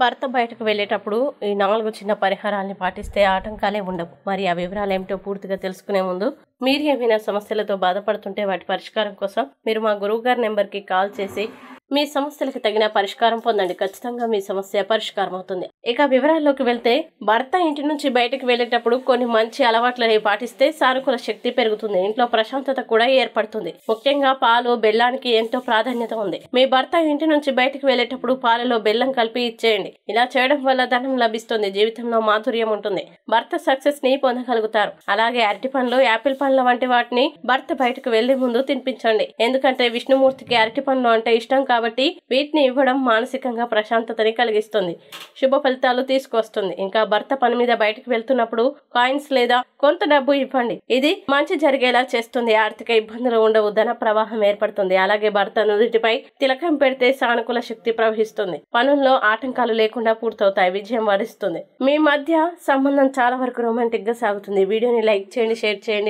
భర్త బయటకు వెళ్ళేటప్పుడు ఈ 4 చిన్న పరిహారాల్ని పాటిస్తే ఆటంకాలే ఉండవు. మరి ఆ వివరాలు ఏమిటో పూర్తిగా తెలుసుకునే ముందు మీరు ఏమైనా సమస్యలతో బాధపడుతుంటే వాటి పరిష్కారం కోసం మీరు మా గురువుగారి నెంబర్కి కాల్ చేసి మీ సమస్యలకు తగిన పరిష్కారం పొందండి. ఖచ్చితంగా మీ సమస్య పరిష్కారం అవుతుంది. ఇక వివరాల్లోకి వెళ్తే, భర్త ఇంటి నుంచి బయటకు వెళ్ళేటప్పుడు కొన్ని మంచి అలవాట్లని పాటిస్తే సానుకూల శక్తి పెరుగుతుంది. ఇంట్లో ప్రశాంతత కూడా ఏర్పడుతుంది. ముఖ్యంగా పాలు, బెల్లానికి ఎంతో ప్రాధాన్యత ఉంది. మీ భర్త ఇంటి నుంచి బయటకు వెళ్ళేటప్పుడు పాలలో బెల్లం కలిపి ఇచ్చేయండి. ఇలా చేయడం వల్ల ధనం లభిస్తుంది. జీవితంలో మాధుర్యం ఉంటుంది. భర్త సక్సెస్ ని పొందగలుగుతారు. అలాగే అరటి పండ్లు, యాపిల్ పండ్ల వంటి వాటిని భర్త బయటకు వెళ్లే ముందు తినిపించండి. ఎందుకంటే విష్ణుమూర్తికి అరటి పండ్లు అంటే ఇష్టం కాబట్టి వీటిని ఇవ్వడం మానసికంగా ప్రశాంతతని కలిగిస్తుంది, శుభ ఫలితాలు తీసుకొస్తుంది. ఇంకా భర్త పని మీద బయటకు వెళ్తున్నప్పుడు కాయిన్స్ లేదా కొంత డబ్బు ఇవ్వండి. ఇది మంచి జరిగేలా చేస్తుంది. ఆర్థిక ఇబ్బందులు ఉండవు, ధన ప్రవాహం ఏర్పడుతుంది. అలాగే భర్త నుదుటిపై తిలకం పెడితే సానుకూల శక్తి ప్రవహిస్తుంది. పనుల్లో ఆటంకాలు లేకుండా పూర్తవుతాయి. విజయం వరిస్తుంది. మీ మధ్య సంబంధం చాలా వరకు రొమాంటిక్ గా సాగుతుంది. వీడియోని లైక్ చేయండి, షేర్ చేయండి.